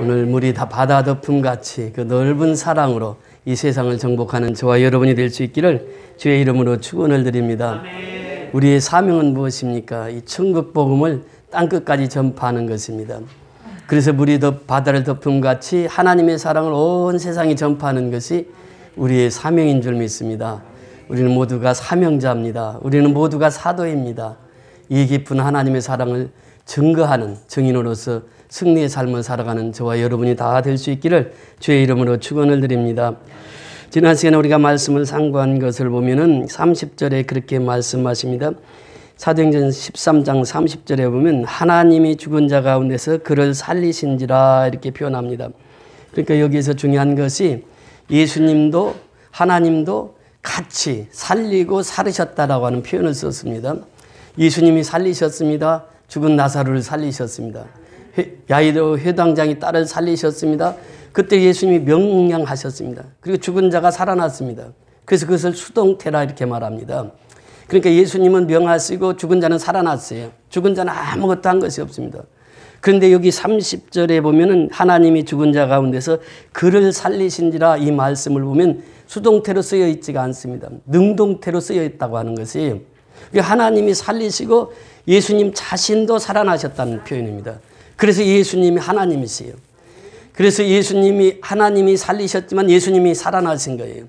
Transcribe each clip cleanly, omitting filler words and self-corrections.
오늘 물이 다 바다 덮음같이 그 넓은 사랑으로 이 세상을 정복하는 저와 여러분이 될 수 있기를 주의 이름으로 축원을 드립니다. 우리의 사명은 무엇입니까? 이 천국 복음을 땅끝까지 전파하는 것입니다. 그래서 물이 바다를 덮음같이 하나님의 사랑을 온 세상에 전파하는 것이 우리의 사명인 줄 믿습니다. 우리는 모두가 사명자입니다. 우리는 모두가 사도입니다. 이 깊은 하나님의 사랑을 증거하는 증인으로서 승리의 삶을 살아가는 저와 여러분이 다 될 수 있기를 주의 이름으로 축원을 드립니다. 지난 시간에 우리가 말씀을 상고한 것을 보면은 30절에 그렇게 말씀하십니다. 사도행전 13장 30절에 보면 하나님이 죽은 자 가운데서 그를 살리신지라 이렇게 표현합니다. 그러니까 여기에서 중요한 것이 예수님도 하나님도 같이 살리고 살으셨다라고 하는 표현을 썼습니다. 예수님이 살리셨습니다. 죽은 나사로를 살리셨습니다. 야이로 회당장이 딸을 살리셨습니다. 그때 예수님이 명령하셨습니다. 그리고 죽은 자가 살아났습니다. 그래서 그것을 수동태라 이렇게 말합니다. 그러니까 예수님은 명하시고 죽은 자는 살아났어요. 죽은 자는 아무것도 한 것이 없습니다. 그런데 여기 30절에 보면은 하나님이 죽은 자 가운데서 그를 살리신지라 이 말씀을 보면 수동태로 쓰여 있지가 않습니다. 능동태로 쓰여 있다고 하는 것이 하나님이 살리시고 예수님 자신도 살아나셨다는 표현입니다. 그래서 예수님이 하나님이세요. 그래서 예수님이 하나님이 살리셨지만 예수님이 살아나신 거예요.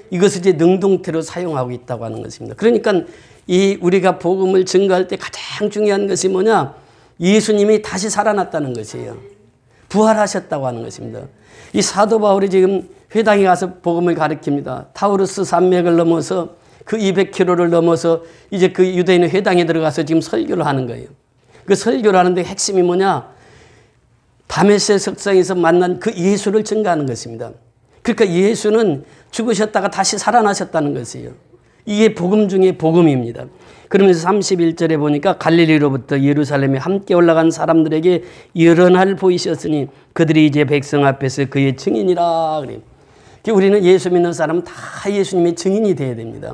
이것을 이제 능동태로 사용하고 있다고 하는 것입니다. 그러니까 이 우리가 복음을 증거할 때 가장 중요한 것이 뭐냐? 예수님이 다시 살아났다는 것이에요. 부활하셨다고 하는 것입니다. 이 사도 바울이 지금 회당에 가서 복음을 가르칩니다. 타우루스 산맥을 넘어서 그 200km를 넘어서 이제 그 유대인의 회당에 들어가서 지금 설교를 하는 거예요. 그 설교를 하는데 핵심이 뭐냐? 다메섹 석상에서 만난 그 예수를 증거하는 것입니다. 그러니까 예수는 죽으셨다가 다시 살아나셨다는 것이에요. 이게 복음 중에 복음입니다. 그러면서 31절에 보니까 갈릴리로부터 예루살렘에 함께 올라간 사람들에게 여러 날 보이셨으니 그들이 이제 백성 앞에서 그의 증인이라 그래요. 우리는 예수 믿는 사람은 다 예수님의 증인이 되어야 됩니다.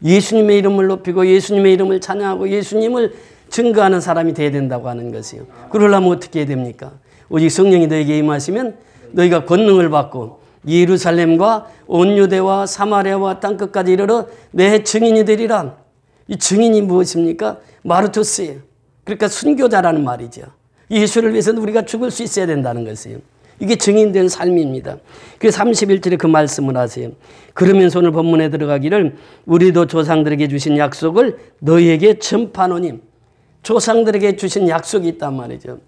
예수님의 이름을 높이고 예수님의 이름을 찬양하고 예수님을 증거하는 사람이 되어야 된다고 하는 것이요. 그러려면 어떻게 해야 됩니까? 오직 성령이 너에게 임하시면 너희가 권능을 받고 예루살렘과 온 유대와 사마리아와 땅끝까지 이르러 내 증인이 되리라. 이 증인이 무엇입니까? 마르투스예요. 그러니까 순교자라는 말이죠. 예수를 위해서는 우리가 죽을 수 있어야 된다는 것이에요. 이게 증인된 삶입니다. 그래서 31절에 그 말씀을 하세요. 그러면서 오늘 본문에 들어가기를 우리도 조상들에게 주신 약속을 너희에게 전파하노니 조상들에게 주신 약속이 있단 말이죠.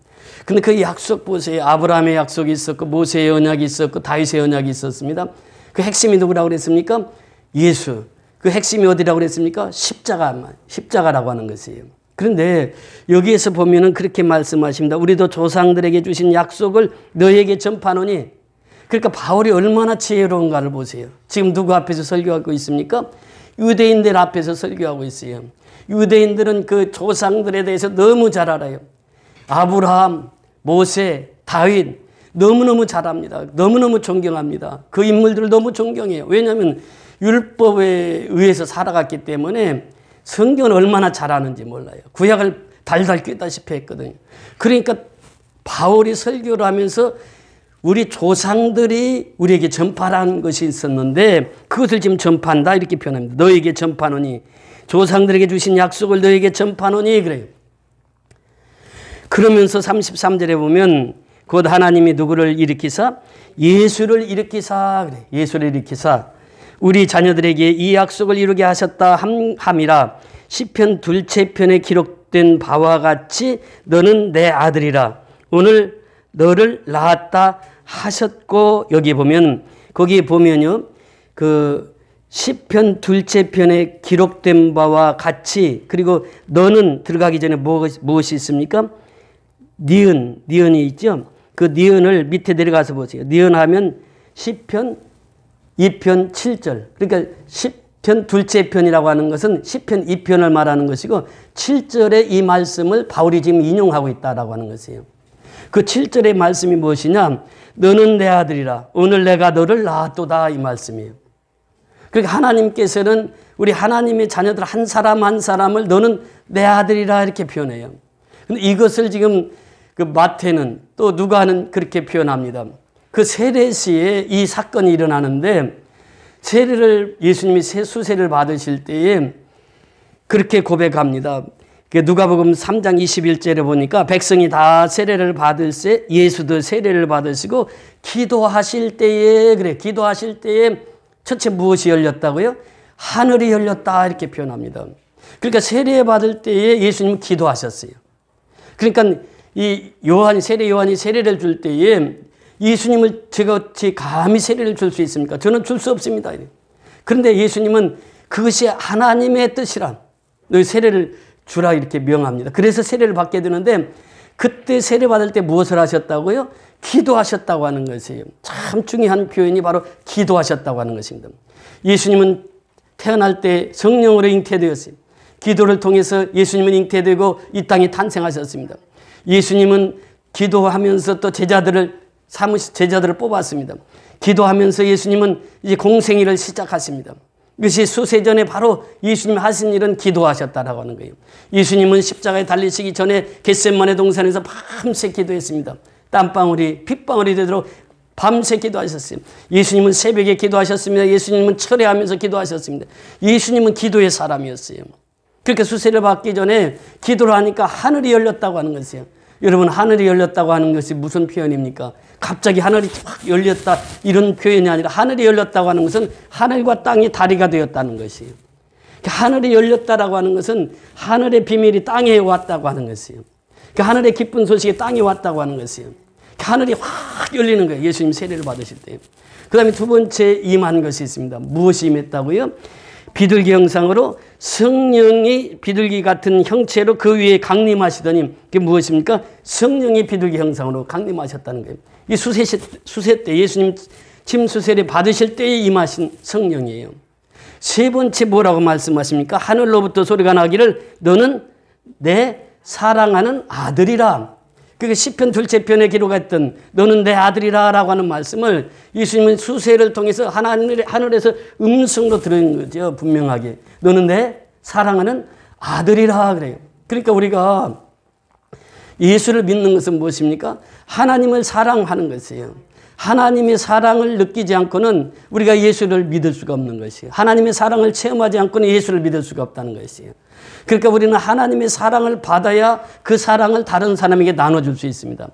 근데 그 약속 보세요. 아브라함의 약속이 있었고 모세의 언약이 있었고 다윗의 언약이 있었습니다. 그 핵심이 누구라고 그랬습니까? 예수. 그 핵심이 어디라고 그랬습니까? 십자가라고 하는 것이에요. 그런데 여기에서 보면은 그렇게 말씀하십니다. 우리도 조상들에게 주신 약속을 너에게 전파하노니. 그러니까 바울이 얼마나 지혜로운가를 보세요. 지금 누구 앞에서 설교하고 있습니까? 유대인들 앞에서 설교하고 있어요. 유대인들은 그 조상들에 대해서 너무 잘 알아요. 아브라함, 모세, 다윗 너무너무 잘 압니다. 너무너무 존경합니다. 그 인물들을 너무 존경해요. 왜냐하면 율법에 의해서 살아갔기 때문에 성경을 얼마나 잘하는지 몰라요. 구약을 달달 꿰다시피 했거든요. 그러니까 바울이 설교를 하면서 우리 조상들이 우리에게 전파라는 것이 있었는데 그것을 지금 전파한다 이렇게 표현합니다. 너에게 전파하노니 조상들에게 주신 약속을 너에게 전파하노니 그래요. 그러면서 33절에 보면 곧 하나님이 누구를 일으키사? 예수를 일으키사 그래. 예수를 일으키사 우리 자녀들에게 이 약속을 이루게 하셨다 함이라. 시편 둘째 편에 기록된 바와 같이 너는 내 아들이라. 오늘 너를 낳았다 하셨고 여기 보면 거기에 보면요. 그 시편 둘째 편에 기록된 바와 같이 그리고 너는 들어가기 전에 무엇이 있습니까? 니은이 있죠. 그 니은을 밑에 내려가서 보세요. 니은하면 시편 2편 7절. 그러니까 시편 둘째 편이라고 하는 것은 시편 2편을 말하는 것이고 7절에 이 말씀을 바울이 지금 인용하고 있다라고 하는 것이에요. 그 7절의 말씀이 무엇이냐? 너는 내 아들이라. 오늘 내가 너를 낳았도다 이 말씀이에요. 그러니까 하나님께서는 우리 하나님의 자녀들 한 사람 한 사람을 너는 내 아들이라 이렇게 표현해요. 근데 이것을 지금 그 마태는 또 누가는 그렇게 표현합니다. 그 세례시에 이 사건이 일어나는데 세례를 예수님이 수세를 받으실 때에 그렇게 고백합니다. 누가복음 3장 21절에 보니까 백성이 다 세례를 받을세 예수도 세례를 받으시고 기도하실 때에 그래 기도하실 때에 첫째 무엇이 열렸다고요? 하늘이 열렸다 이렇게 표현합니다. 그러니까 세례 받을 때에 예수님은 기도하셨어요. 그러니까 이 요한이 세례 요한이 세례를 줄 때에 예수님을 제가 어찌 감히 세례를 줄 수 있습니까? 저는 줄 수 없습니다. 그런데 예수님은 그것이 하나님의 뜻이란 너희 세례를 주라 이렇게 명합니다. 그래서 세례를 받게 되는데 그때 세례 받을 때 무엇을 하셨다고요? 기도하셨다고 하는 것이에요. 참 중요한 표현이 바로 기도하셨다고 하는 것입니다. 예수님은 태어날 때 성령으로 잉태되었어요. 기도를 통해서 예수님은 잉태되고 이 땅에 탄생하셨습니다. 예수님은 기도하면서 또 제자들을 뽑았습니다. 기도하면서 예수님은 이제 공생애를 시작하십니다. 이것이 수세 전에 바로 예수님이 하신 일은 기도하셨다라고 하는 거예요. 예수님은 십자가에 달리시기 전에 겟세마네 동산에서 밤새 기도했습니다. 땀방울이 핏방울이 되도록 밤새 기도하셨어요. 예수님은 새벽에 기도하셨습니다. 예수님은 철회하면서 기도하셨습니다. 예수님은 기도의 사람이었어요. 그렇게 수세를 받기 전에 기도를 하니까 하늘이 열렸다고 하는 것이에요. 여러분 하늘이 열렸다고 하는 것이 무슨 표현입니까? 갑자기 하늘이 확 열렸다 이런 표현이 아니라 하늘이 열렸다고 하는 것은 하늘과 땅이 다리가 되었다는 것이에요. 하늘이 열렸다라고 하는 것은 하늘의 비밀이 땅에 왔다고 하는 것이에요. 하늘의 기쁜 소식이 땅에 왔다고 하는 것이에요. 하늘이 확 열리는 거예요. 예수님 세례를 받으실 때. 그 다음에 두 번째 임한 것이 있습니다. 무엇이 임했다고요? 비둘기 형상으로 성령이 비둘기 같은 형체로 그 위에 강림하시더니 그게 무엇입니까? 성령이 비둘기 형상으로 강림하셨다는 거예요. 이 수세 때 예수님 침수세례 받으실 때에 임하신 성령이에요. 세 번째 뭐라고 말씀하십니까? 하늘로부터 소리가 나기를 너는 내 사랑하는 아들이라. 그게 시편 둘째 편에 기록했던 너는 내 아들이라 라고 하는 말씀을 예수님은 수세를 통해서 하늘에서 음성으로 들은 거죠. 분명하게. 너는 내 사랑하는 아들이라 그래요. 그러니까 우리가 예수를 믿는 것은 무엇입니까? 하나님을 사랑하는 것이에요. 하나님의 사랑을 느끼지 않고는 우리가 예수를 믿을 수가 없는 것이에요. 하나님의 사랑을 체험하지 않고는 예수를 믿을 수가 없다는 것이에요. 그러니까 우리는 하나님의 사랑을 받아야 그 사랑을 다른 사람에게 나눠줄 수 있습니다.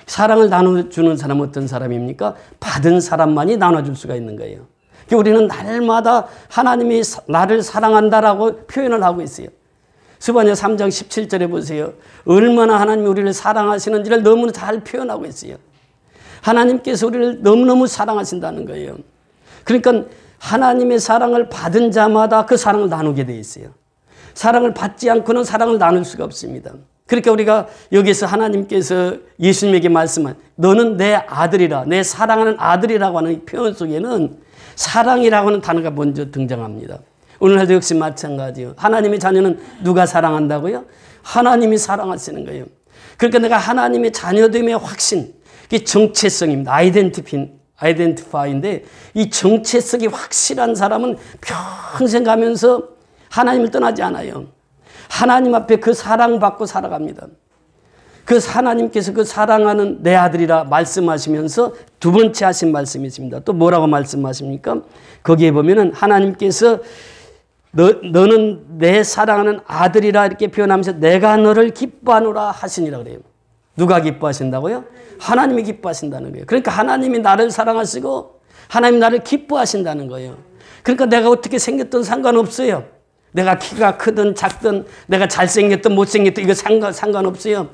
사랑을 나눠주는 사람은 어떤 사람입니까? 받은 사람만이 나눠줄 수가 있는 거예요. 그러니까 우리는 날마다 하나님이 나를 사랑한다라고 표현을 하고 있어요. 스바냐 3장 17절에 보세요. 얼마나 하나님이 우리를 사랑하시는지를 너무나 잘 표현하고 있어요. 하나님께서 우리를 너무너무 사랑하신다는 거예요. 그러니까 하나님의 사랑을 받은 자마다 그 사랑을 나누게 돼 있어요. 사랑을 받지 않고는 사랑을 나눌 수가 없습니다. 그러니까 우리가 여기서 하나님께서 예수님에게 말씀한 너는 내 아들이라 내 사랑하는 아들이라고 하는 표현 속에는 사랑이라고 하는 단어가 먼저 등장합니다. 오늘날도 역시 마찬가지예요. 하나님의 자녀는 누가 사랑한다고요? 하나님이 사랑하시는 거예요. 그러니까 내가 하나님의 자녀됨의 확신, 이게 정체성입니다. 아이덴티파이인데 이 정체성이 확실한 사람은 평생 가면서 하나님을 떠나지 않아요. 하나님 앞에 그 사랑받고 살아갑니다. 그 하나님께서 그 사랑하는 내 아들이라 말씀하시면서 두 번째 하신 말씀이 있습니다. 또 뭐라고 말씀하십니까? 거기에 보면은 하나님께서 너는 내 사랑하는 아들이라 이렇게 표현하면서 내가 너를 기뻐하노라 하시니라 그래요. 누가 기뻐하신다고요? 하나님이 기뻐하신다는 거예요. 그러니까 하나님이 나를 사랑하시고 하나님이 나를 기뻐하신다는 거예요. 그러니까 내가 어떻게 생겼든 상관없어요. 내가 키가 크든 작든 내가 잘생겼든 못생겼든 이거 상관없어요.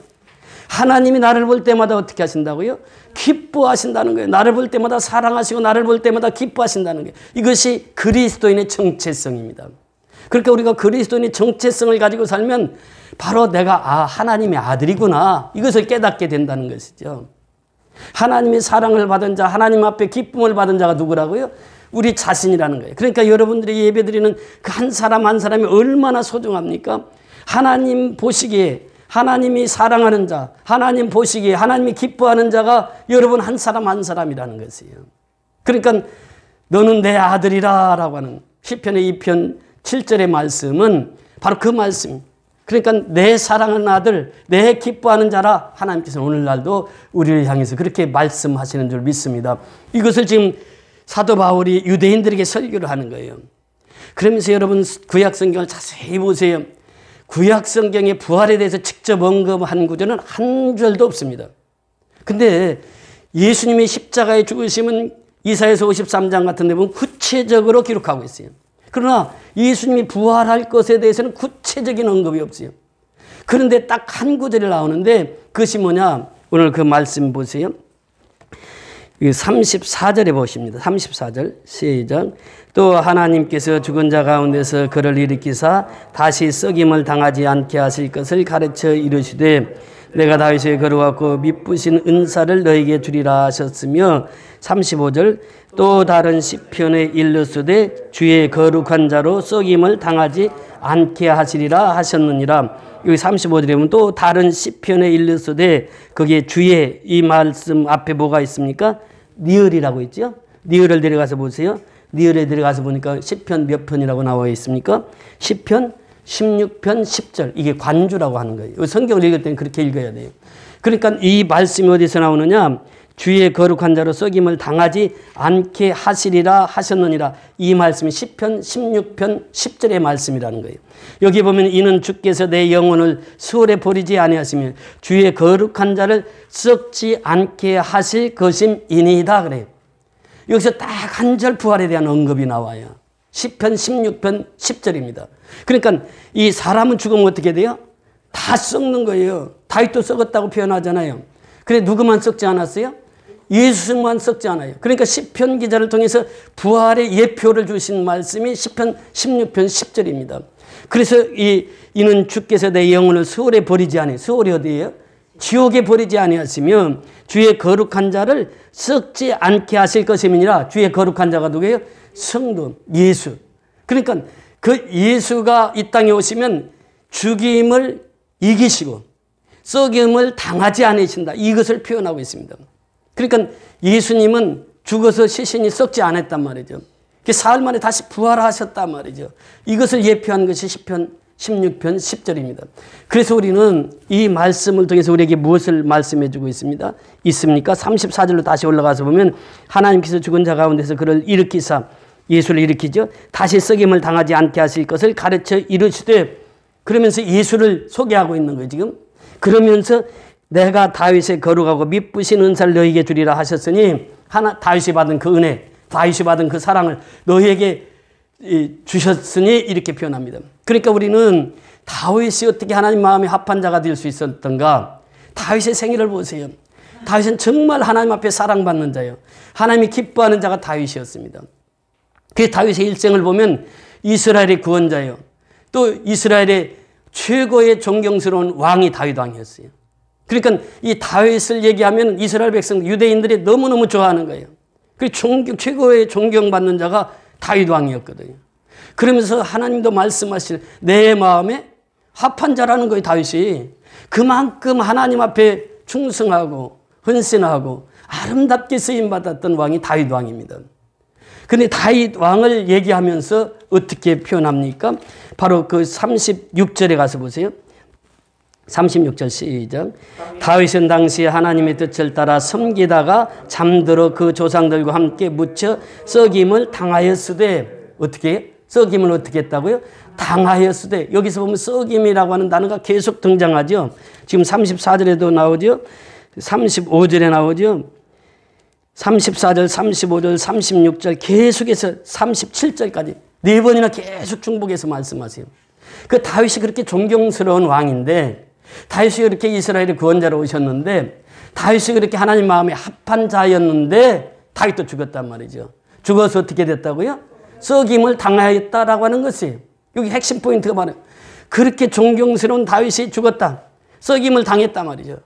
하나님이 나를 볼 때마다 어떻게 하신다고요? 기뻐하신다는 거예요. 나를 볼 때마다 사랑하시고 나를 볼 때마다 기뻐하신다는 거예요. 이것이 그리스도인의 정체성입니다. 그러니까 우리가 그리스도인의 정체성을 가지고 살면 바로 내가 하나님의 아들이구나 이것을 깨닫게 된다는 것이죠. 하나님의 사랑을 받은 자, 하나님 앞에 기쁨을 받은 자가 누구라고요? 우리 자신이라는 거예요. 그러니까 여러분들이 예배드리는 그 한 사람 한 사람이 얼마나 소중합니까? 하나님 보시기에 하나님이 사랑하는 자, 하나님 보시기에 하나님이 기뻐하는 자가 여러분 한 사람 한 사람이라는 것이에요. 그러니까 너는 내 아들이라 라고 하는 시편의 2편 7절의 말씀은 바로 그 말씀. 그러니까 내 사랑하는 아들, 내 기뻐하는 자라 하나님께서 오늘날도 우리를 향해서 그렇게 말씀하시는 줄 믿습니다. 이것을 지금 사도 바울이 유대인들에게 설교를 하는 거예요. 그러면서 여러분 구약 성경을 자세히 보세요. 구약 성경의 부활에 대해서 직접 언급한 구절은 한 절도 없습니다. 근데 예수님의 십자가의 죽으심은 이사야서 53장 같은 데 보면 구체적으로 기록하고 있어요. 그러나 예수님이 부활할 것에 대해서는 구체적인 언급이 없어요. 그런데 딱 한 구절이 나오는데 그것이 뭐냐? 오늘 그 말씀 보세요. 34절에 보십니다. 34절 시작. 또 하나님께서 죽은 자 가운데서 그를 일으키사 다시 썩임을 당하지 않게 하실 것을 가르쳐 이르시되 내가 다윗의 거룩하고 미쁘신 은사를 너에게 주리라 하셨으며 35절 또 다른 시편에 일렀으되 주의 거룩한 자로 썩임을 당하지 않게 하시리라 하셨느니라. 여기 35절에 보면 또 다른 시편에 일렀으되 거기에 주의 이 말씀 앞에 뭐가 있습니까? 니을이라고 있죠. 니을을 데려가서 보세요. 니을에 들어가서 보니까 시편 몇 편이라고 나와 있습니까? 시편 16편 10절. 이게 관주라고 하는 거예요. 성경을 읽을 때는 그렇게 읽어야 돼요. 그러니까 이 말씀이 어디서 나오느냐? 주의 거룩한 자로 썩임을 당하지 않게 하시리라 하셨느니라. 이 말씀이 시편 16편 10절의 말씀이라는 거예요. 여기 보면 이는 주께서 내 영혼을 수월에 버리지 아니하시며 주의 거룩한 자를 썩지 않게 하실 것임이니이다 그래요. 여기서 딱 한 절 부활에 대한 언급이 나와요. 시편 16편 10절입니다. 그러니까 이 사람은 죽으면 어떻게 돼요? 다 썩는 거예요. 다윗도 썩었다고 표현하잖아요. 그래 누구만 썩지 않았어요? 예수만 썩지 않아요. 그러니까 시편 기자를 통해서 부활의 예표를 주신 말씀이 시편 16편 10절입니다. 그래서 이는 주께서 내 영혼을 수월에 버리지 아니하시며 수월이 어디예요? 지옥에 버리지 아니하시며 주의 거룩한 자를 썩지 않게 하실 것임이니라. 주의 거룩한 자가 누구예요? 성도 예수. 그러니까 그 예수가 이 땅에 오시면 죽임을 이기시고 썩임을 당하지 않으신다. 이것을 표현하고 있습니다. 그러니까 예수님은 죽어서 시신이 썩지 않았단 말이죠. 사흘 만에 다시 부활하셨단 말이죠. 이것을 예표한 것이 시편 16편 10절입니다. 그래서 우리는 이 말씀을 통해서 우리에게 무엇을 말씀해 주고 있습니까? 34절로 다시 올라가서 보면 하나님께서 죽은 자 가운데서 그를 일으키사 예수를 일으키죠. 다시 썩임을 당하지 않게 하실 것을 가르쳐 이르시되 그러면서 예수를 소개하고 있는 거예요 지금. 그러면서 내가 다윗의 거룩하고 미쁘신 은사를 너에게 주리라 하셨으니 다윗이 받은 그 은혜, 다윗이 받은 그 사랑을 너에게 주셨으니 이렇게 표현합니다. 그러니까 우리는 다윗이 어떻게 하나님 마음에 합한 자가 될 수 있었던가? 다윗의 생애를 보세요. 다윗은 정말 하나님 앞에 사랑받는 자예요. 하나님이 기뻐하는 자가 다윗이었습니다. 그 다윗의 일생을 보면 이스라엘의 구원자예요. 또 이스라엘의 최고의 존경스러운 왕이 다윗 왕이었어요. 그러니까 이 다윗을 얘기하면 이스라엘 백성 유대인들이 너무너무 좋아하는 거예요. 그 최고의 존경받는 자가 다윗 왕이었거든요. 그러면서 하나님도 말씀하시는 내 마음에 합한 자라는 거예요. 다윗이 그만큼 하나님 앞에 충성하고 헌신하고 아름답게 쓰임받았던 왕이 다윗 왕입니다. 그런데 다윗 왕을 얘기하면서 어떻게 표현합니까? 바로 그 36절에 가서 보세요. 36절 시작. 다윗은 당시 하나님의 뜻을 따라 섬기다가 잠들어 그 조상들과 함께 묻혀 썩임을 당하였으되 어떻게 썩임을 어떻게 했다고요? 당하였으되 여기서 보면 썩임이라고 하는 단어가 계속 등장하죠. 지금 34절에도 나오죠. 35절에 나오죠. 34절, 35절, 36절 계속해서 37절까지 네 번이나 계속 중복해서 말씀하세요. 그 다윗이 그렇게 존경스러운 왕인데 다윗이 그렇게 이스라엘의 구원자로 오셨는데 다윗이 그렇게 하나님 마음에 합한 자였는데 다윗도 죽었단 말이죠. 죽어서 어떻게 됐다고요? 썩임을 당하였다라고 하는 것이에요. 여기 핵심 포인트가 말해요. 그렇게 존경스러운 다윗이 죽었다. 썩임을 당했단 말이죠.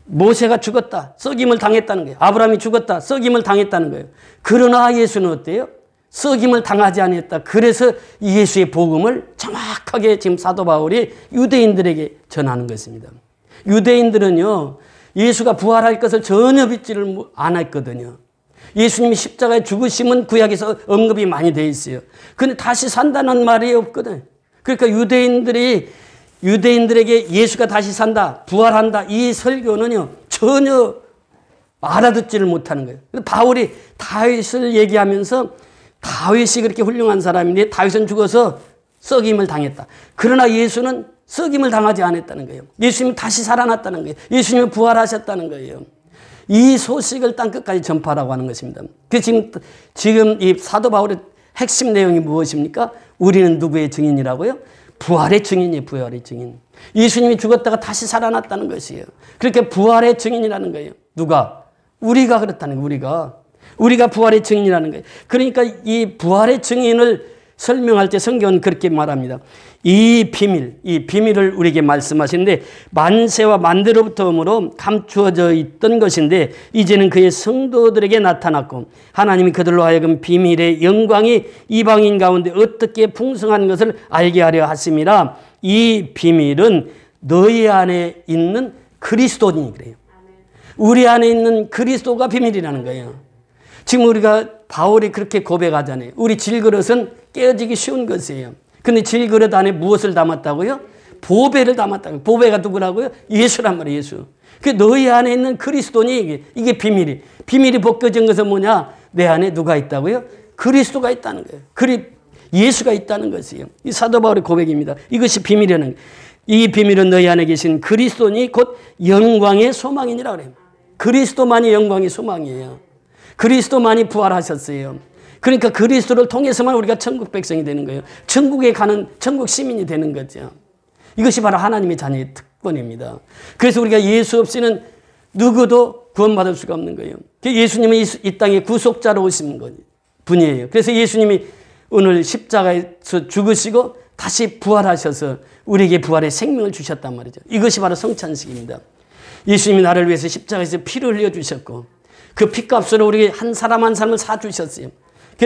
모세가 죽었다. 썩임을 당했다는 거예요. 아브라함이 죽었다. 썩임을 당했다는 거예요. 그러나 예수는 어때요? 썩임을 당하지 아니했다. 그래서 예수의 복음을 정확하게 지금 사도 바울이 유대인들에게 전하는 것입니다. 유대인들은요, 예수가 부활할 것을 전혀 믿지를 않았거든요. 예수님이 십자가에 죽으심은 구약에서 언급이 많이 돼 있어요. 근데 다시 산다는 말이 없거든. 그러니까 유대인들이 유대인들에게 예수가 다시 산다, 부활한다, 이 설교는요, 전혀 알아듣지를 못하는 거예요. 바울이 다윗을 얘기하면서 다윗이 그렇게 훌륭한 사람인데 다윗은 죽어서 썩임을 당했다. 그러나 예수는 썩임을 당하지 않았다는 거예요. 예수님은 다시 살아났다는 거예요. 예수님은 부활하셨다는 거예요. 이 소식을 땅끝까지 전파하라고 하는 것입니다. 지금 이 사도 바울의 핵심 내용이 무엇입니까? 우리는 누구의 증인이라고요? 부활의 증인이에요. 부활의 증인. 예수님이 죽었다가 다시 살아났다는 것이에요. 그렇게 부활의 증인이라는 거예요. 누가? 우리가 그렇다는 거예요. 우리가 부활의 증인이라는 거예요. 그러니까 이 부활의 증인을 설명할 때 성경은 그렇게 말합니다. 이 비밀을 우리에게 말씀하시는데 만세와 만대로부터므로 감추어져 있던 것인데 이제는 그의 성도들에게 나타났고 하나님이 그들로 하여금 비밀의 영광이 이방인 가운데 어떻게 풍성한 것을 알게 하려 하심이라. 이 비밀은 너희 안에 있는 그리스도니 그래요. 우리 안에 있는 그리스도가 비밀이라는 거예요. 지금 우리가 바울이 그렇게 고백하잖아요. 우리 질그릇은 깨어지기 쉬운 것이에요. 근데 질그릇 안에 무엇을 담았다고요? 보배를 담았다고요. 보배가 누구라고요? 예수란 말이에요. 예수. 그 너희 안에 있는 그리스도니 이게 비밀이. 비밀이 벗겨진 것은 뭐냐? 내 안에 누가 있다고요? 그리스도가 있다는 거예요. 예수가 있다는 것이에요. 이 사도 바울의 고백입니다. 이것이 비밀이라는 거예요. 이 비밀은 너희 안에 계신 그리스도니 곧 영광의 소망이니라 그래요. 그리스도만이 영광의 소망이에요. 그리스도만이 부활하셨어요. 그러니까 그리스도를 통해서만 우리가 천국 백성이 되는 거예요. 천국에 가는 천국 시민이 되는 거죠. 이것이 바로 하나님의 자녀의 특권입니다. 그래서 우리가 예수 없이는 누구도 구원받을 수가 없는 거예요. 예수님은 이 땅에 구속자로 오신 분이에요. 그래서 예수님이 오늘 십자가에서 죽으시고 다시 부활하셔서 우리에게 부활의 생명을 주셨단 말이죠. 이것이 바로 성찬식입니다. 예수님이 나를 위해서 십자가에서 피를 흘려주셨고 그 피값으로 우리 한 사람 한 사람을 사주셨어요.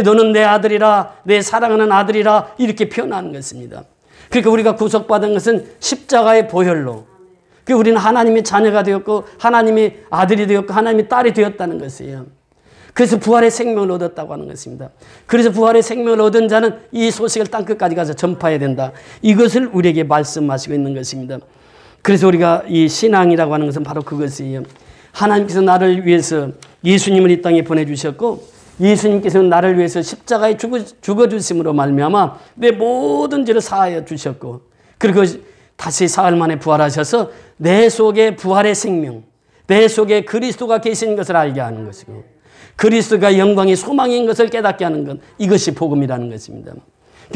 너는 내 아들이라, 내 사랑하는 아들이라 이렇게 표현하는 것입니다. 그러니까 우리가 구속받은 것은 십자가의 보혈로 우리는 하나님의 자녀가 되었고 하나님의 아들이 되었고 하나님의 딸이 되었다는 것이에요. 그래서 부활의 생명을 얻었다고 하는 것입니다. 그래서 부활의 생명을 얻은 자는 이 소식을 땅끝까지 가서 전파해야 된다. 이것을 우리에게 말씀하시고 있는 것입니다. 그래서 우리가 이 신앙이라고 하는 것은 바로 그것이에요. 하나님께서 나를 위해서 예수님을 이 땅에 보내주셨고 예수님께서는 나를 위해서 십자가에 죽어주심으로 말미암아 내 모든 죄를 사하여 주셨고 그리고 다시 사흘 만에 부활하셔서 내 속에 부활의 생명, 내 속에 그리스도가 계신 것을 알게 하는 것이고 그리스도가 영광의 소망인 것을 깨닫게 하는 것, 이것이 복음이라는 것입니다.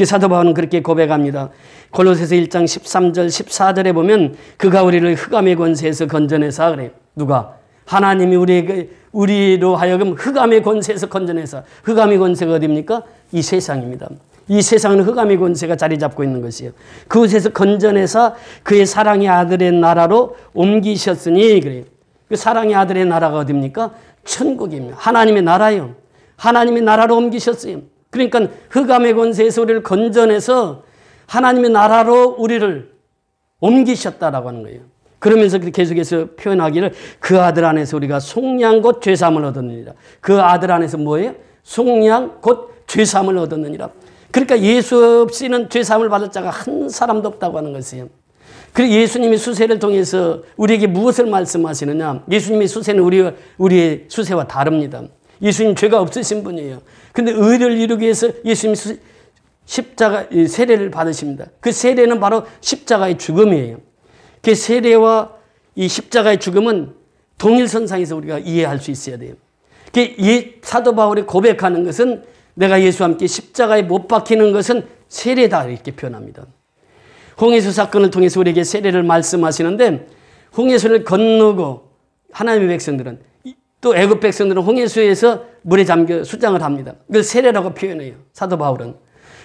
사도 바울은 그렇게 고백합니다. 골로새서 1장 13절 14절에 보면 그가 우리를 흑암의 권세에서 건져내사 그래요. 누가? 하나님이 우리로 하여금 흑암의 권세에서 건져내사. 흑암의 권세가 어디입니까? 이 세상입니다. 이 세상은 흑암의 권세가 자리 잡고 있는 것이에요. 그곳에서 건져내사 그의 사랑의 아들의 나라로 옮기셨으니 그래요. 그 사랑의 아들의 나라가 어디입니까? 천국입니다. 하나님의 나라요. 하나님의 나라로 옮기셨어요. 그러니까 흑암의 권세에서 우리를 건져내서 하나님의 나라로 우리를 옮기셨다라고 하는 거예요. 그러면서 계속해서 표현하기를 그 아들 안에서 우리가 속량 곧 죄사함을 얻었느니라. 그 아들 안에서 뭐예요? 속량 곧 죄사함을 얻었느니라. 그러니까 예수 없이는 죄사함을 받을 자가 한 사람도 없다고 하는 것이에요. 그리고 예수님이 수세를 통해서 우리에게 무엇을 말씀하시느냐? 예수님의 수세는 우리의 수세와 다릅니다. 예수님 죄가 없으신 분이에요. 근데 의를 이루기 위해서 예수님이 십자가 세례를 받으십니다. 그 세례는 바로 십자가의 죽음이에요. 그 세례와 이 십자가의 죽음은 동일선상에서 우리가 이해할 수 있어야 돼요. 사도 바울이 고백하는 것은 내가 예수와 함께 십자가에 못 박히는 것은 세례다 이렇게 표현합니다. 홍해수 사건을 통해서 우리에게 세례를 말씀하시는데 홍해수를 건너고 하나님의 백성들은 또 애굽 백성들은 홍해수에서 물에 잠겨 수장을 합니다. 그걸 세례라고 표현해요. 사도 바울은.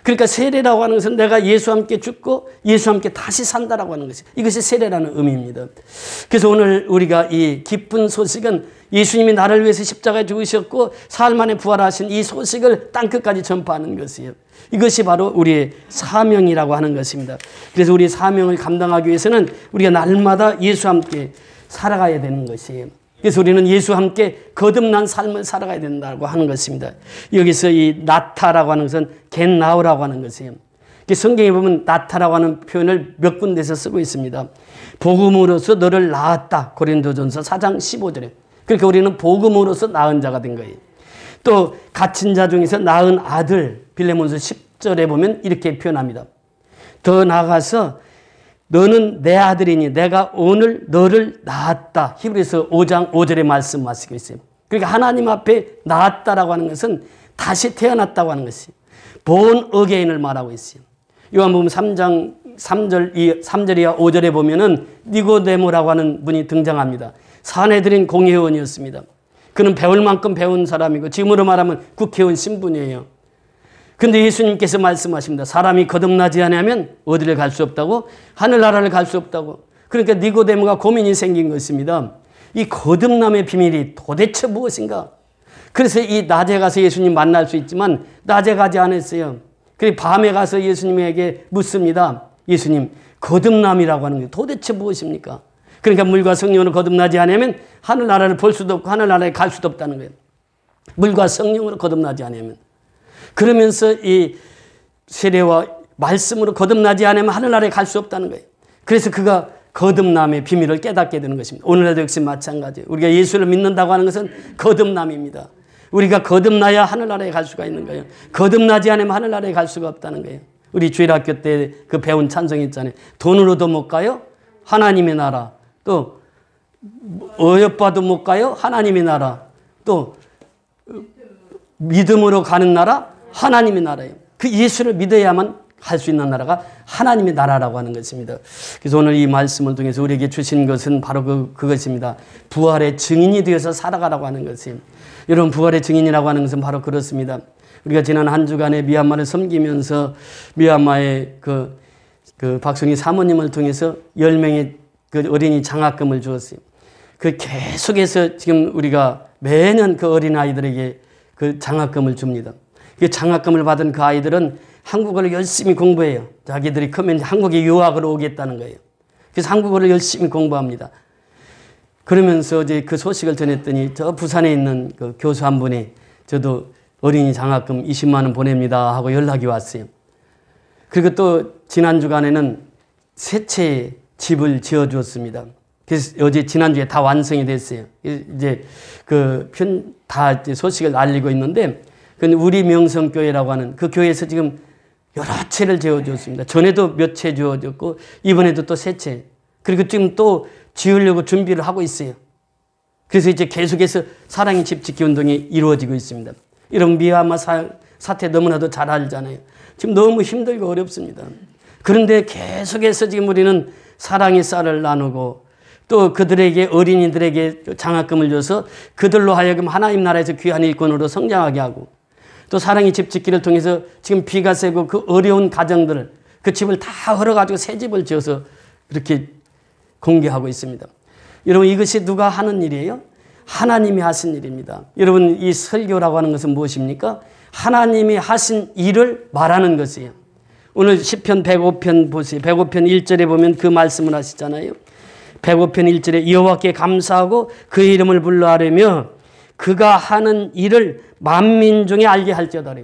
그러니까 세례라고 하는 것은 내가 예수와 함께 죽고 예수와 함께 다시 산다라고 하는 것이 이것이 세례라는 의미입니다. 그래서 오늘 우리가 이 기쁜 소식은 예수님이 나를 위해서 십자가에 죽으셨고 사흘 만에 부활하신 이 소식을 땅끝까지 전파하는 것이에요. 이것이 바로 우리의 사명이라고 하는 것입니다. 그래서 우리의 사명을 감당하기 위해서는 우리가 날마다 예수와 함께 살아가야 되는 것이에요. 그래서 우리는 예수와 함께 거듭난 삶을 살아가야 된다고 하는 것입니다. 여기서 이 나타라고 하는 것은 겟나우라고 하는 것이에요. 성경에 보면 나타라고 하는 표현을 몇 군데서 쓰고 있습니다. 복음으로서 너를 낳았다. 고린도전서 4장 15절에. 그러니까 우리는 복음으로서 낳은 자가 된 거예요. 또 갇힌 자 중에서 낳은 아들, 빌레몬서 10절에 보면 이렇게 표현합니다. 더 나아가서 너는 내 아들이니 내가 오늘 너를 낳았다. 히브리서 5장 5절에 말씀하시고 있어요. 그러니까 하나님 앞에 낳았다라고 하는 것은 다시 태어났다고 하는 것이 born again을 말하고 있어요. 요한복음 3장 3절이야 5절에 보면은 니고데모라고 하는 분이 등장합니다. 사내들인 공회원이었습니다. 그는 배울 만큼 배운 사람이고 지금으로 말하면 국회의원 신분이에요. 근데 예수님께서 말씀하십니다. 사람이 거듭나지 않으면 어디를 갈 수 없다고? 하늘나라를 갈 수 없다고. 그러니까 니고데모가 고민이 생긴 것입니다. 이 거듭남의 비밀이 도대체 무엇인가? 그래서 이 낮에 가서 예수님 만날 수 있지만 낮에 가지 않았어요. 그리고 밤에 가서 예수님에게 묻습니다. 예수님, 거듭남이라고 하는 게 도대체 무엇입니까? 그러니까 물과 성령으로 거듭나지 않으면 하늘나라를 볼 수도 없고 하늘나라에 갈 수도 없다는 거예요. 물과 성령으로 거듭나지 않으면. 그러면서 이 세례와 말씀으로 거듭나지 않으면 하늘나라에 갈 수 없다는 거예요. 그래서 그가 거듭남의 비밀을 깨닫게 되는 것입니다. 오늘날도 역시 마찬가지예요. 우리가 예수를 믿는다고 하는 것은 거듭남입니다. 우리가 거듭나야 하늘나라에 갈 수가 있는 거예요. 거듭나지 않으면 하늘나라에 갈 수가 없다는 거예요. 우리 주일학교 때 그 배운 찬송이 있잖아요. 돈으로도 못 가요. 하나님의 나라. 또 어여봐도 못 가요. 하나님의 나라. 또 믿음으로 가는 나라. 하나님의 나라예요. 그 예수를 믿어야만 할 수 있는 나라가 하나님의 나라라고 하는 것입니다. 그래서 오늘 이 말씀을 통해서 우리에게 주신 것은 바로 그것입니다. 부활의 증인이 되어서 살아가라고 하는 것이에요. 여러분, 부활의 증인이라고 하는 것은 바로 그렇습니다. 우리가 지난 한 주간에 미얀마를 섬기면서 미얀마의 그 박송희 사모님을 통해서 10명의 그 어린이 장학금을 주었어요. 그 계속해서 지금 우리가 매년 그 어린아이들에게 그 장학금을 줍니다. 그 장학금을 받은 그 아이들은 한국어를 열심히 공부해요. 자기들이 크면 한국에 유학을 오겠다는 거예요. 그래서 한국어를 열심히 공부합니다. 그러면서 이제 그 소식을 전했더니 저 부산에 있는 그 교수 한 분이 저도 어린이 장학금 20만 원 보냅니다 하고 연락이 왔어요. 그리고 또 지난 주간에는 세 채의 집을 지어주었습니다. 그래서 어제 지난주에 다 완성이 됐어요. 이제 다 소식을 알리고 있는데, 우리 명성교회라고 하는 그 교회에서 지금 여러 채를 지어주었습니다. 전에도 몇 채 지어줬고 이번에도 또 세 채. 그리고 지금 또 지으려고 준비를 하고 있어요. 그래서 이제 계속해서 사랑의 집 짓기 운동이 이루어지고 있습니다. 여러분, 미얀마 사태 너무나도 잘 알잖아요. 지금 너무 힘들고 어렵습니다. 그런데 계속해서 지금 우리는 사랑의 쌀을 나누고 또 그들에게, 어린이들에게 장학금을 줘서 그들로 하여금 하나님 나라에서 귀한 일꾼으로 성장하게 하고, 또 사랑의 집 짓기를 통해서 지금 비가 새고 그 어려운 가정들, 그 집을 다 헐어가지고 새 집을 지어서 이렇게 공개하고 있습니다. 여러분, 이것이 누가 하는 일이에요? 하나님이 하신 일입니다. 여러분, 이 설교라고 하는 것은 무엇입니까? 하나님이 하신 일을 말하는 것이에요. 오늘 시편 105편 보세요. 105편 1절에 보면 그 말씀을 하시잖아요. 105편 1절에 여호와께 감사하고 그의 이름을 불러하려며 그가 하는 일을 만민중에 알게 할지어다.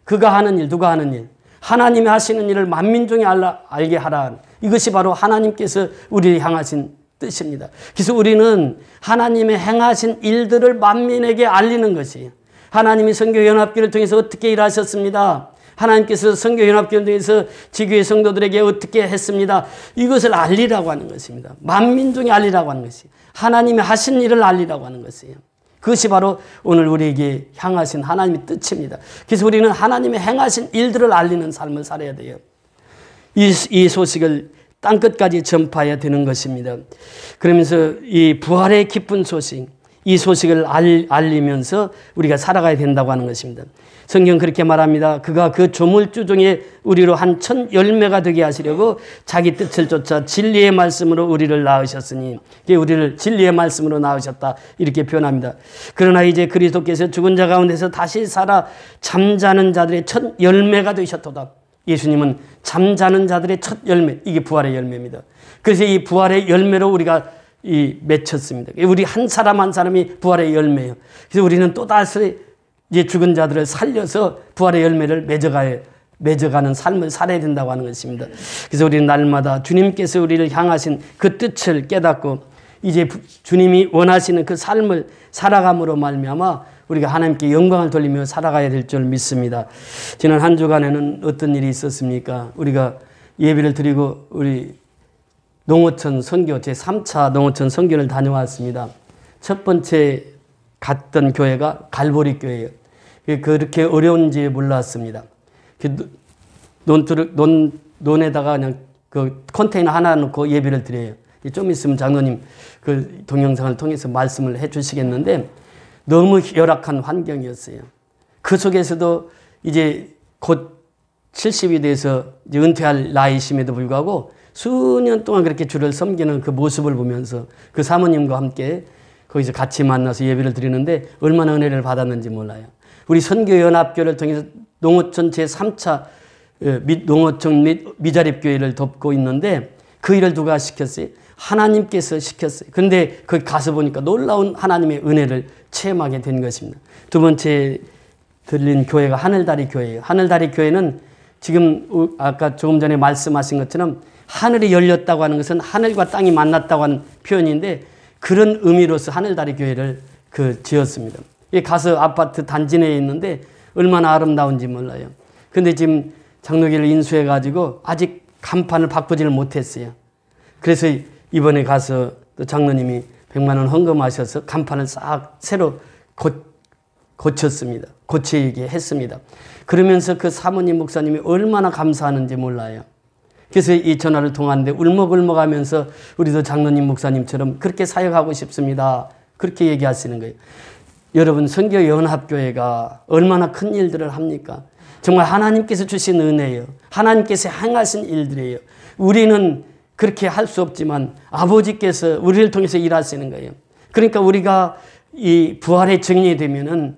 그가 하는 일, 누가 하는 일? 하나님이 하시는 일을 만민중에 알게 하라. 이것이 바로 하나님께서 우리를 향하신 뜻입니다. 그래서 우리는 하나님의 행하신 일들을 만민에게 알리는 것이에요. 하나님이 선교연합교를 통해서 어떻게 일하셨습니다. 하나님께서 선교연합교를 통해서 지교회 성도들에게 어떻게 했습니다. 이것을 알리라고 하는 것입니다. 만민중에 알리라고 하는 것이에요. 하나님이 하신 일을 알리라고 하는 것이에요. 그것이 바로 오늘 우리에게 향하신 하나님의 뜻입니다. 그래서 우리는 하나님의 행하신 일들을 알리는 삶을 살아야 돼요. 이 소식을 땅끝까지 전파해야 되는 것입니다. 그러면서 이 부활의 기쁜 소식, 이 소식을 알리면서 우리가 살아가야 된다고 하는 것입니다. 성경 그렇게 말합니다. 그가 그 조물주 중에 우리로 한 천 열매가 되게 하시려고 자기 뜻을 쫓아 진리의 말씀으로 우리를 낳으셨으니, 우리를 진리의 말씀으로 낳으셨다, 이렇게 표현합니다. 그러나 이제 그리스도께서 죽은 자 가운데서 다시 살아 잠자는 자들의 첫 열매가 되셨도다. 예수님은 잠자는 자들의 첫 열매, 이게 부활의 열매입니다. 그래서 이 부활의 열매로 우리가 맺혔습니다. 우리 한 사람 한 사람이 부활의 열매예요. 그래서 우리는 또다시 이제 죽은 자들을 살려서 부활의 열매를 맺어가야 맺어가는 삶을 살아야 된다고 하는 것입니다. 그래서 우리는 날마다 주님께서 우리를 향하신 그 뜻을 깨닫고 이제 주님이 원하시는 그 삶을 살아감으로 말미암아 우리가 하나님께 영광을 돌리며 살아가야 될 줄 믿습니다. 지난 한 주간에는 어떤 일이 있었습니까? 우리가 예배를 드리고 우리 농어촌 선교 제3차 농어촌 선교를 다녀왔습니다. 첫 번째 갔던 교회가 갈보리 교회예요. 그렇게 어려운지 몰랐습니다. 논에다가 그냥 그 컨테이너 하나 넣고 예배를 드려요. 좀 있으면 장로님 그 동영상을 통해서 말씀을 해 주시겠는데 너무 열악한 환경이었어요. 그 속에서도 이제 곧 70이 돼서 이제 은퇴할 나이심에도 불구하고 수년 동안 그렇게 주를 섬기는 그 모습을 보면서 그 사모님과 함께 거기서 같이 만나서 예배를 드리는데 얼마나 은혜를 받았는지 몰라요. 우리 선교연합교를 통해서 농어촌 제3차 농어촌 및 미자립교회를 돕고 있는데 그 일을 누가 시켰어요? 하나님께서 시켰어요. 그런데 거기 가서 보니까 놀라운 하나님의 은혜를 체험하게 된 것입니다. 두 번째 들린 교회가 하늘다리 교회예요. 하늘다리 교회는 지금 아까 조금 전에 말씀하신 것처럼 하늘이 열렸다고 하는 것은 하늘과 땅이 만났다고 하는 표현인데 그런 의미로서 하늘다리 교회를 지었습니다. 가서 아파트 단지 내에 있는데 얼마나 아름다운지 몰라요. 근데 지금 장로교를 인수해가지고 아직 간판을 바꾸지를 못했어요. 그래서 이번에 가서 또 장로님이 100만 원 헌금하셔서 간판을 싹 새로 고쳤습니다. 고치게 했습니다. 그러면서 그 사모님 목사님이 얼마나 감사하는지 몰라요. 그래서 이 전화를 통하는데 울먹울먹하면서 우리도 장로님 목사님처럼 그렇게 사역하고 싶습니다. 그렇게 얘기하시는 거예요. 여러분 선교연합교회가 얼마나 큰 일들을 합니까? 정말 하나님께서 주신 은혜예요. 하나님께서 행하신 일들이에요. 우리는 그렇게 할 수 없지만 아버지께서 우리를 통해서 일하시는 거예요. 그러니까 우리가 이 부활의 증인이 되면은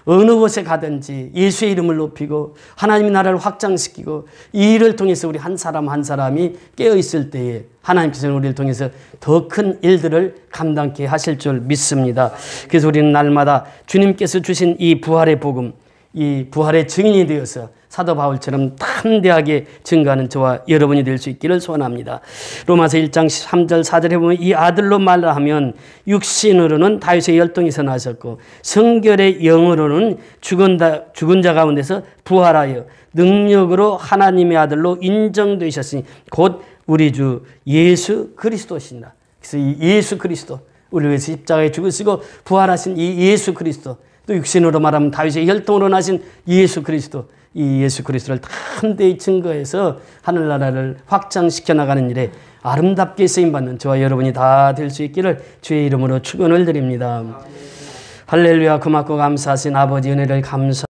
어느 곳에 가든지 예수의 이름을 높이고 하나님의 나라를 확장시키고 이 일을 통해서 우리 한 사람 한 사람이 깨어있을 때에 하나님께서는 우리를 통해서 더 큰 일들을 감당케 하실 줄 믿습니다. 그래서 우리는 날마다 주님께서 주신 이 부활의 복음, 이 부활의 증인이 되어서 사도 바울처럼 담대하게 증거하는 저와 여러분이 될 수 있기를 소원합니다. 로마서 1장 3절 4절에 보면 이 아들로 말하면 육신으로는 다윗의 혈통에서 나셨고 성결의 영으로는 죽은 자 가운데서 부활하여 능력으로 하나님의 아들로 인정되셨으니 곧 우리 주 예수 그리스도신다. 그래서 이 예수 그리스도 우리 위해서 십자가에 죽으시고 부활하신 이 예수 그리스도 또 육신으로 말하면 다윗의 혈통으로 나신 예수 그리스도 이 예수 그리스도를 담대히 증거해서 하늘나라를 확장시켜 나가는 일에 아름답게 쓰임받는 저와 여러분이 다 될 수 있기를 주의 이름으로 축원을 드립니다. 할렐루야. 고맙고 감사하신 아버지 은혜를 감사